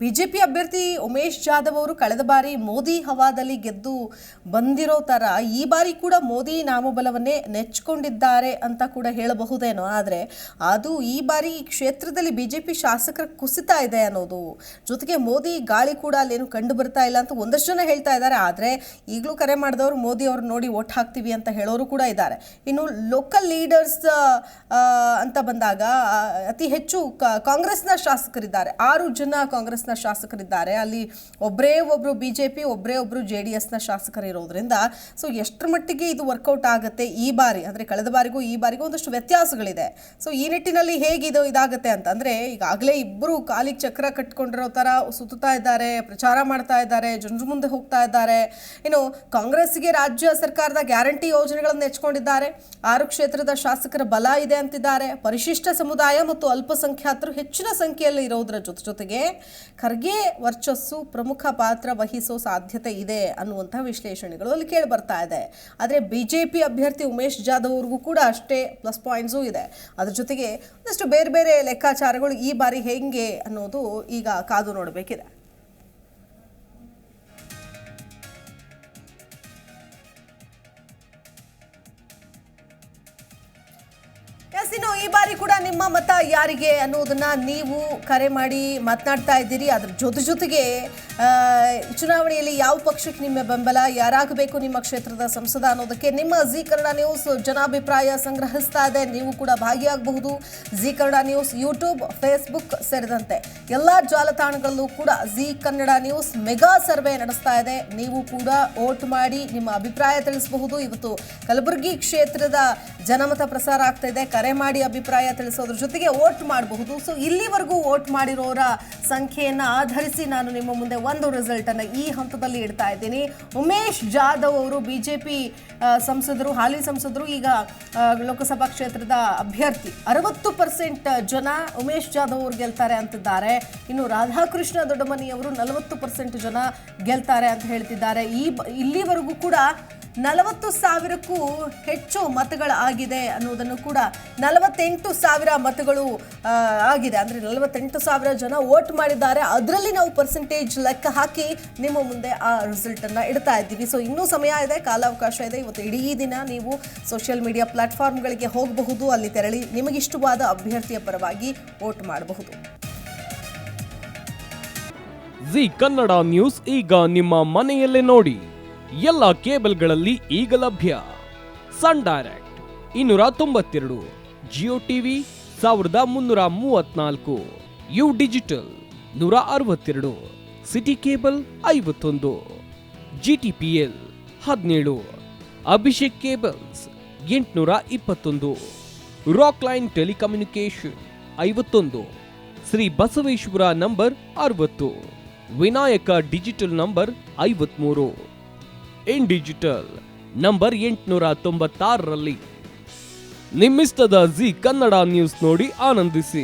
BJP ಅಭ್ಯರ್ಥಿ ಉಮೇಶ್ ಜಾಧವ್ ಅವರು ಕಳೆದ ಬಾರಿ ಮೋದಿ ಹವಾದಲ್ಲಿ ಗೆದ್ದು ಬಂದಿರೋ ತರ ಈ ಬಾರಿ ಕೂಡ ಮೋದಿ ನಾಮಬಲವನ್ನೇ ನೆಚ್ಚಿಕೊಂಡಿದ್ದಾರೆ ಅಂತ ಕೂಡ ಹೇಳಬಹುದೇನೋ. ಆದರೆ ಅದು ಈ ಬಾರಿ ಈ ಕ್ಷೇತ್ರದಲ್ಲಿ ಬಿಜೆಪಿ ಶಾಸಕರ ಕುಸಿತ ಇದೆ ಅನ್ನೋದು, ಜೊತೆಗೆ ಮೋದಿ ಗಾಳಿ ಕೂಡ ಅಲ್ಲೇನು ಕಂಡು ಬರ್ತಾ ಇಲ್ಲ ಅಂತ ಒಂದಷ್ಟು ಜನ ಹೇಳ್ತಾ ಇದ್ದಾರೆ. ಆದರೆ ಈಗಲೂ ಕರೆ ಮಾಡಿದವರು ಮೋದಿ ಅವ್ರು ನೋಡಿ ಓಟ್ ಹಾಕ್ತೀವಿ ಅಂತ ಹೇಳೋರು ಕೂಡ ಇದ್ದಾರೆ. ಇನ್ನು ಲೋಕಲ್ ಲೀಡರ್ಸ್ ಅಂತ ಬಂದಾಗ ಅತಿ ಹೆಚ್ಚು ಕಾಂಗ್ರೆಸ್ನ ಶಾಸಕರಿದ್ದಾರೆ. 6 ಜನ ಕಾಂಗ್ರೆಸ್ನ ಶಾಸಕರಿದ್ದಾರೆ. ಅಲ್ಲಿ ಒಬ್ಬರು ಬಿಜೆಪಿ, ಒಬ್ಬರು JDSನ ಶಾಸಕರಿರೋದ್ರಿಂದ ಸೊ ಎಷ್ಟರ ಮಟ್ಟಿಗೆ ಇದು ವರ್ಕೌಟ್ ಆಗುತ್ತೆ ಈ ಬಾರಿ, ಅಂದರೆ ಕಳೆದ ಬಾರಿಗೂ ಈ ಬಾರಿಗೂ ಒಂದಷ್ಟು ವ್ಯತ್ಯಾಸಗಳಿದೆ. ಸೊ ಈ ನಿಟ್ಟಿನಲ್ಲಿ ಹೇಗಿದು ಇದಾಗುತ್ತೆ ಅಂತಂದರೆ, ಈಗಾಗಲೇ ಇಬ್ಬರು ಕಾಲಿಗೆ ಚಕ್ರ ಕಟ್ಕೊಂಡಿರೋ ಥರ ಸುತ್ತಾ ಇದ್ದಾರೆ, ಪ್ರಚಾರ ಮಾಡ್ತಾ ಇದ್ದಾರೆ, ಜನರ ಮುಂದೆ ಹೋಗ್ತಾ ಇದ್ದಾರೆ. ಇನ್ನು ಕಾಂಗ್ರೆಸ್ಗೆ ರಾಜ್ಯ ಸರ್ಕಾರದ ಗ್ಯಾರಂಟಿ ಯೋಜನೆಗಳನ್ನು ನೆಚ್ಕೊಂಡಿದ್ದಾರೆ. 6 ಕ್ಷೇತ್ರದ ಶಾಸಕರ ಬಲ ಇದೆ ಅಂತಿದ್ದಾರೆ. ಪರಿಶಿಷ್ಟ ಸಮುದಾಯ ಮತ್ತು ಅಲ್ಪಸಂಖ್ಯಾತರು ಹೆಚ್ಚಿನ ಸಂಖ್ಯೆಯಲ್ಲಿ ಇರೋದ್ರ ಜೊತೆಗೆ ಖರ್ಗೆ ವರ್ಚಸ್ಸು ಪ್ರಮುಖ ಪಾತ್ರ ವಹಿಸೋ ಸಾಧ್ಯತೆ ಇದೆ ಅನ್ನುವಂಥ ವಿಶ್ಲೇಷಣೆಗಳು ಅಲ್ಲಿ ಕೇಳಿ ಬರ್ತಾ ಇದೆ. ಆದರೆ ಬಿಜೆಪಿ ಅಭ್ಯರ್ಥಿ ಉಮೇಶ್ ಜಾಧವ್ ಅವ್ರಿಗೂ ಕೂಡ ಅಷ್ಟೇ ಪ್ಲಸ್ ಪಾಯಿಂಟ್ಸು ಇದೆ. ಅದ್ರ ಜೊತೆಗೆ ಒಂದಷ್ಟು ಬೇರೆ ಬೇರೆ ಲೆಕ್ಕಾಚಾರಗಳು ಈ ಬಾರಿ ಹೆಂಗೆ ಅನ್ನೋದು ಈಗ ಕಾದು ನೋಡಬೇಕಿದೆ. ಇನ್ನು ಈ ಬಾರಿ ಕೂಡ ನಿಮ್ಮ ಮತ ಯಾರಿಗೆ ಅನ್ನೋದನ್ನ ನೀವು ಕರೆ ಮಾಡಿ ಮಾತನಾಡ್ತಾ ಇದ್ದೀರಿ. ಅದ್ರ ಜೊತೆಗೆ ಚುನಾವಣೆಯಲ್ಲಿ ಯಾವ ಪಕ್ಷಕ್ಕೆ ನಿಮ್ಮ ಬೆಂಬಲ, ಯಾರಾಗಬೇಕು ನಿಮ್ಮ ಕ್ಷೇತ್ರದ ಸಂಸದ ಅನ್ನೋದಕ್ಕೆ ನಿಮ್ಮ ಜಿ ಕನ್ನಡ ನ್ಯೂಸ್ ಜನಾಭಿಪ್ರಾಯ ಸಂಗ್ರಹಿಸ್ತಾ ಇದೆ. ನೀವು ಕೂಡ ಭಾಗಿಯಾಗಬಹುದು. Zee Kannada news YouTube, Facebook ಸೇರಿದಂತೆ ಎಲ್ಲ ಜಾಲತಾಣಗಳಲ್ಲೂ ಕೂಡ Zee Kannada news mega survey ನಡೆಸ್ತಾ ಇದೆ. ನೀವು ಕೂಡ ವೋಟ್ ಮಾಡಿ ನಿಮ್ಮ ಅಭಿಪ್ರಾಯ ತಿಳಿಸಬಹುದು. ಇವತ್ತು ಕಲಬುರಗಿ ಕ್ಷೇತ್ರದ ಜನಮತ ಪ್ರಸಾರ ಆಗ್ತಾ ಇದೆ. ಕರೆ ಮಾಡಿ ಅಭಿಪ್ರಾಯ ತಿಳಿಸೋದ್ರ ಜೊತೆಗೆ ವೋಟ್ ಮಾಡಬಹುದು. ಸೊ ಇಲ್ಲಿವರೆಗೂ ವೋಟ್ ಮಾಡಿರೋರ ಸಂಖ್ಯೆಯನ್ನು ಆಧರಿಸಿ ನಾನು ನಿಮ್ಮ ಮುಂದೆ ಒಂದು ರಿಸಲ್ಟ್ ಅನ್ನು ಈ ಹಂತದಲ್ಲಿ ಇಡ್ತಾ ಇದ್ದೀನಿ. ಉಮೇಶ್ ಜಾಧವ್ ಅವರು ಬಿಜೆಪಿ ಸಂಸದರು, ಹಾಲಿ ಸಂಸದರು, ಈಗ ಲೋಕಸಭಾ ಕ್ಷೇತ್ರದ ಅಭ್ಯರ್ಥಿ. 60% ಜನ ಉಮೇಶ್ ಜಾಧವ್ ಅವರು ಗೆಲ್ತಾರೆ ಅಂತಿದ್ದಾರೆ. ಇನ್ನು ರಾಧಾಕೃಷ್ಣ ದೊಡ್ಡಮನಿ ಅವರು 40% ಜನ ಗೆಲ್ತಾರೆ ಅಂತ ಹೇಳ್ತಿದ್ದಾರೆ. ಇಲ್ಲಿವರೆಗೂ ಕೂಡ 40,000ಕ್ಕೂ ಹೆಚ್ಚು ಮತಗಳು ಆಗಿದೆ ಅನ್ನೋದನ್ನು ಕೂಡ 48,000 ಮತಗಳು ಆಗಿದೆ. ಅಂದರೆ 48,000 ಜನ ವೋಟ್ ಮಾಡಿದ್ದಾರೆ. ಅದರಲ್ಲಿ ನಾವು ಪರ್ಸೆಂಟೇಜ್ ಲೆಕ್ಕ ಹಾಕಿ ನಿಮ್ಮ ಮುಂದೆ ಆ ರಿಸಲ್ಟನ್ನು ಇಡ್ತಾ ಇದ್ದೀವಿ. ಸೊ ಇನ್ನೂ ಸಮಯ ಇದೆ, ಕಾಲಾವಕಾಶ ಇದೆ. ಇವತ್ತು ಇಡೀ ದಿನ ನೀವು ಸೋಷಿಯಲ್ ಮೀಡಿಯಾ ಪ್ಲಾಟ್ಫಾರ್ಮ್ಗಳಿಗೆ ಹೋಗಬಹುದು. ಅಲ್ಲಿ ತೆರಳಿ ನಿಮಗಿಷ್ಟವಾದ ಅಭ್ಯರ್ಥಿಯ ಪರವಾಗಿ ವೋಟ್ ಮಾಡಬಹುದು. ಜಿ ಕನ್ನಡ ನ್ಯೂಸ್ ಈಗ ನಿಮ್ಮ ಮನೆಯಲ್ಲೇ ನೋಡಿ. ಎಲ್ಲ ಕೇಬಲ್ಗಳಲ್ಲಿ ಈಗ ಲಭ್ಯ. Sun direct 292, Jio TV 1334, U digital 162, city cable 51, GTPL 17, Abhishek cables 821, rock line telecommunication 51, Shri Basaveshwara number 60, Vinayaka digital number 53, in digital number 896ರಲ್ಲಿ. ನಿಮ್ಮಿಷ್ಟದ ಜಿ ಕನ್ನಡ ನ್ಯೂಸ್ ನೋಡಿ ಆನಂದಿಸಿ.